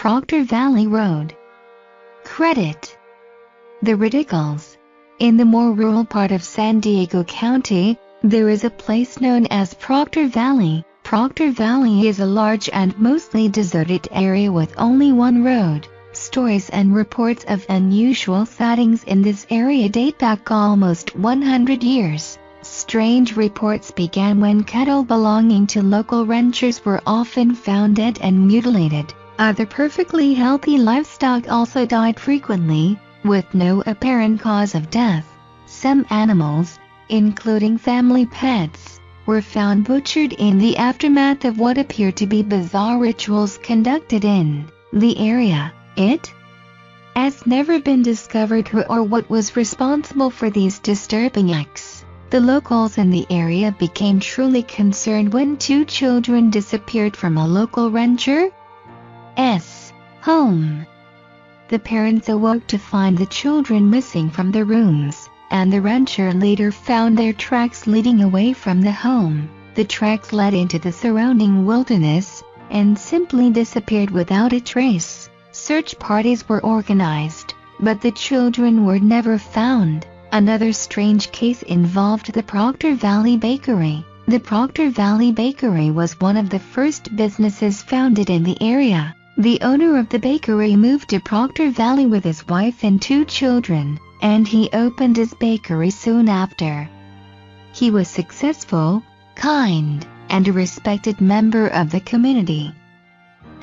Proctor Valley Road. Credit. The Radicals. In the more rural part of San Diego County, there is a place known as Proctor Valley. Proctor Valley is a large and mostly deserted area with only one road. Stories and reports of unusual sightings in this area date back almost 100 years. Strange reports began when cattle belonging to local ranchers were often found dead and mutilated. Other perfectly healthy livestock also died frequently, with no apparent cause of death. Some animals, including family pets, were found butchered in the aftermath of what appeared to be bizarre rituals conducted in the area. It has never been discovered who or what was responsible for these disturbing acts. The locals in the area became truly concerned when 2 children disappeared from a local rancher's home. The parents awoke to find the children missing from their rooms, and the rancher later found their tracks leading away from the home. The tracks led into the surrounding wilderness and simply disappeared without a trace. Search parties were organized, but the children were never found. Another strange case involved the Proctor Valley Bakery. The Proctor Valley Bakery was one of the first businesses founded in the area. The owner of the bakery moved to Proctor Valley with his wife and 2 children, and he opened his bakery soon after. He was successful, kind, and a respected member of the community.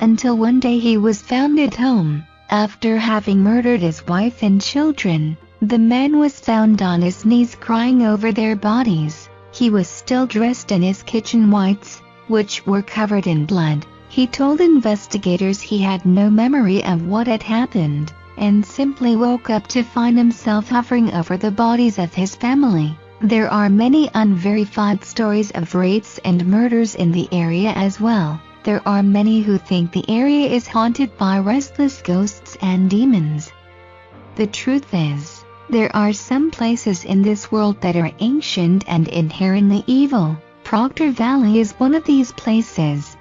Until one day he was found at home. After having murdered his wife and children, the man was found on his knees crying over their bodies. He was still dressed in his kitchen whites, which were covered in blood. He told investigators he had no memory of what had happened, and simply woke up to find himself hovering over the bodies of his family. There are many unverified stories of rapes and murders in the area as well. There are many who think the area is haunted by restless ghosts and demons. The truth is, there are some places in this world that are ancient and inherently evil. Proctor Valley is one of these places.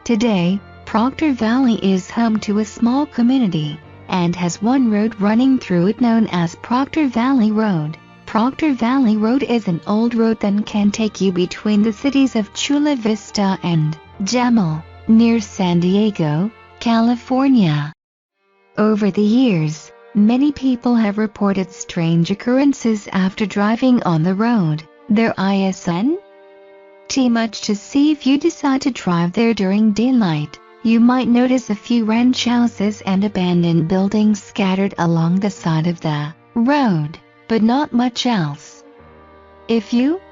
Today, Proctor Valley is home to a small community, and has one road running through it known as Proctor Valley Road. Proctor Valley Road is an old road that can take you between the cities of Chula Vista and Jamal, near San Diego, California. Over the years, many people have reported strange occurrences after driving on the road. There isn't much to see if you decide to drive there during daylight. You might notice a few ranch houses and abandoned buildings scattered along the side of the road, but not much else. If you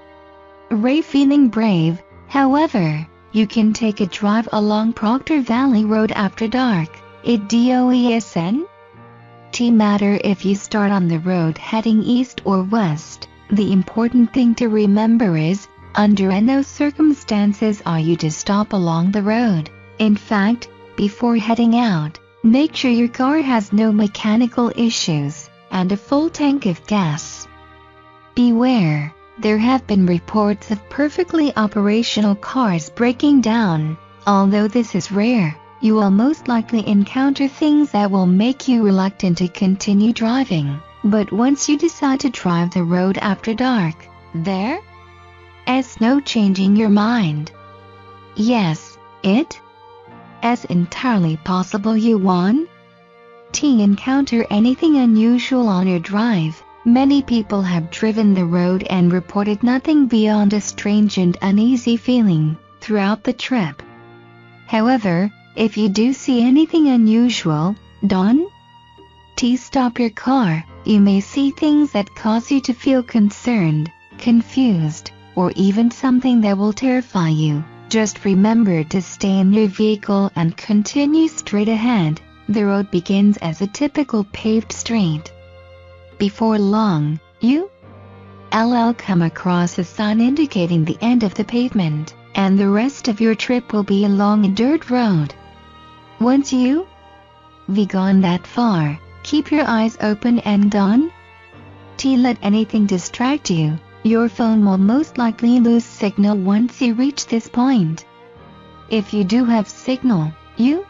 are feeling brave, however, you can take a drive along Proctor Valley Road after dark. It doesn't matter if you start on the road heading east or west. The important thing to remember is, under no circumstances are you to stop along the road. In fact, before heading out, make sure your car has no mechanical issues, and a full tank of gas. Beware, there have been reports of perfectly operational cars breaking down. Although this is rare, you will most likely encounter things that will make you reluctant to continue driving. But once you decide to drive the road after dark, there is no changing your mind. Yes, it is entirely possible you won't encounter anything unusual on your drive. Many people have driven the road and reported nothing beyond a strange and uneasy feeling throughout the trip. However, if you do see anything unusual, don't stop your car. You may see things that cause you to feel concerned, confused, or even something that will terrify you. Just remember to stay in your vehicle and continue straight ahead. The road begins as a typical paved street. Before long, you'll come across a sign indicating the end of the pavement, and the rest of your trip will be along a dirt road. Once you've gone that far, keep your eyes open and don't let anything distract you. Your phone will most likely lose signal once you reach this point. If you do have signal, you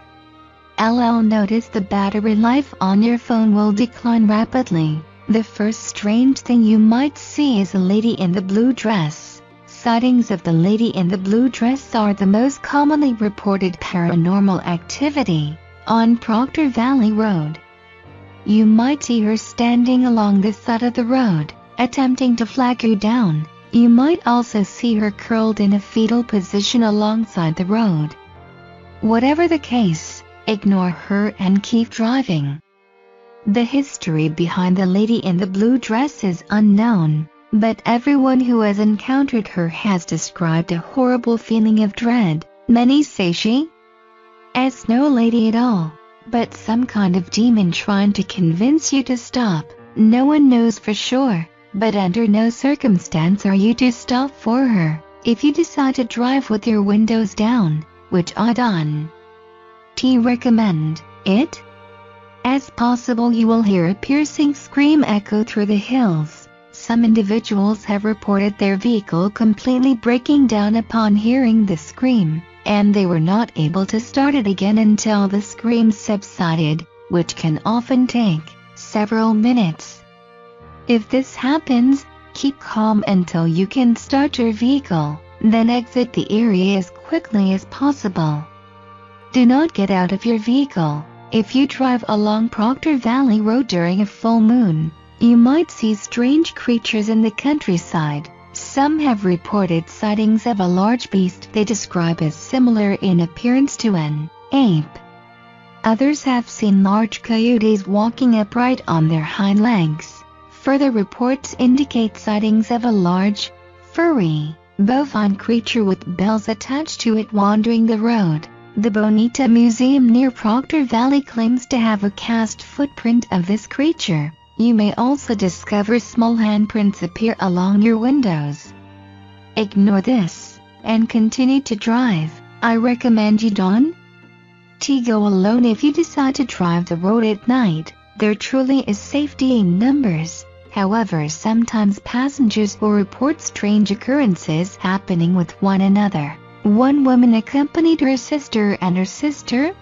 LL notice the battery life on your phone will decline rapidly. The first strange thing you might see is a lady in the blue dress. Sightings of the lady in the blue dress are the most commonly reported paranormal activity on Proctor Valley Road. You might see her standing along the side of the road, attempting to flag you down. You might also see her curled in a fetal position alongside the road. Whatever the case, ignore her and keep driving. The history behind the lady in the blue dress is unknown, but everyone who has encountered her has described a horrible feeling of dread. Many say she is no lady at all, but some kind of demon trying to convince you to stop. No one knows for sure, but under no circumstance are you to stop for her. If you decide to drive with your windows down, which I don't recommend it, as possible you will hear a piercing scream echo through the hills. Some individuals have reported their vehicle completely breaking down upon hearing the scream, and they were not able to start it again until the scream subsided, which can often take several minutes. If this happens, keep calm until you can start your vehicle, then exit the area as quickly as possible. Do not get out of your vehicle. If you drive along Proctor Valley Road during a full moon, you might see strange creatures in the countryside. Some have reported sightings of a large beast they describe as similar in appearance to an ape. Others have seen large coyotes walking upright on their hind legs. Further reports indicate sightings of a large, furry, bovine creature with bells attached to it wandering the road. The Bonita Museum near Proctor Valley claims to have a cast footprint of this creature. You may also discover small handprints appear along your windows. Ignore this and continue to drive. I recommend you don't go alone if you decide to drive the road at night. There truly is safety in numbers. However, sometimes passengers will report strange occurrences happening with one another. One woman accompanied her sister and her sister's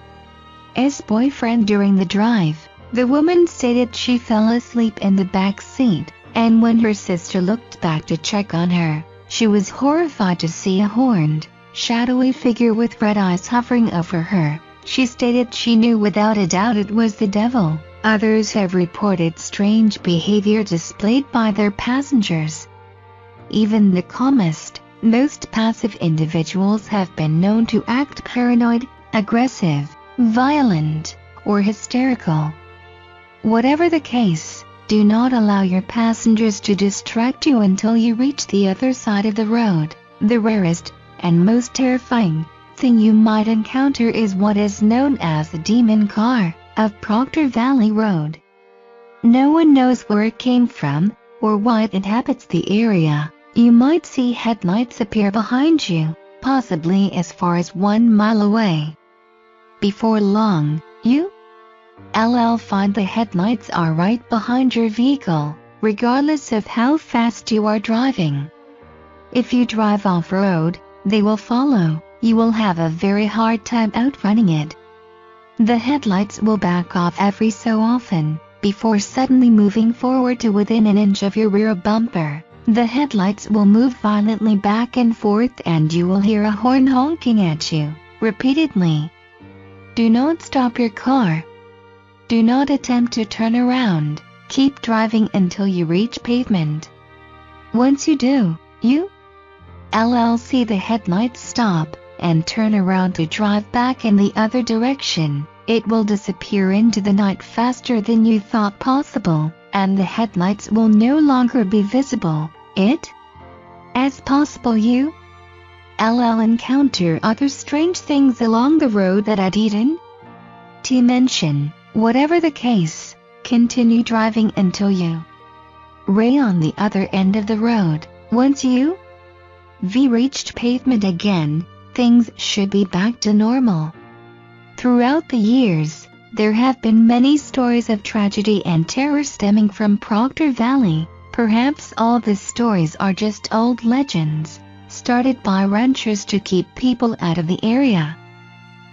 boyfriend during the drive. The woman stated she fell asleep in the back seat, and when her sister looked back to check on her, she was horrified to see a horned, shadowy figure with red eyes hovering over her. She stated she knew without a doubt it was the devil. Others have reported strange behavior displayed by their passengers. Even the calmest, most passive individuals have been known to act paranoid, aggressive, violent, or hysterical. Whatever the case, do not allow your passengers to distract you until you reach the other side of the road. The rarest and most terrifying thing you might encounter is what is known as the demon car of Proctor Valley Road. No one knows where it came from or why it inhabits the area. You might see headlights appear behind you, possibly as far as 1 mile away. Before long, you find the headlights are right behind your vehicle, regardless of how fast you are driving. If you drive off-road, they will follow. You will have a very hard time outrunning it. The headlights will back off every so often, before suddenly moving forward to within an inch of your rear bumper. The headlights will move violently back and forth and you will hear a horn honking at you, repeatedly. Do not stop your car. Do not attempt to turn around. Keep driving until you reach pavement. Once you do, you see the headlights stop and turn around to drive back in the other direction. It will disappear into the night faster than you thought possible, and the headlights will no longer be visible. As possible you encounter other strange things along the road that I didn't mention. Whatever the case, continue driving until you on the other end of the road. Once you reached pavement again, things should be back to normal. Throughout the years, there have been many stories of tragedy and terror stemming from Proctor Valley. Perhaps all the stories are just old legends, started by ranchers to keep people out of the area.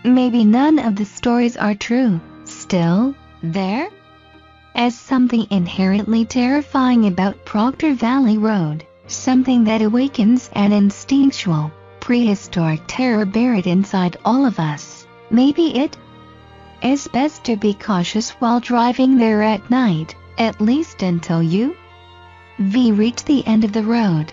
maybe none of the stories are true. Still, there is something inherently terrifying about Proctor Valley Road, something that awakens an instinctual, prehistoric terror buried inside all of us. Maybe it is best to be cautious while driving there at night, at least until you reach the end of the road.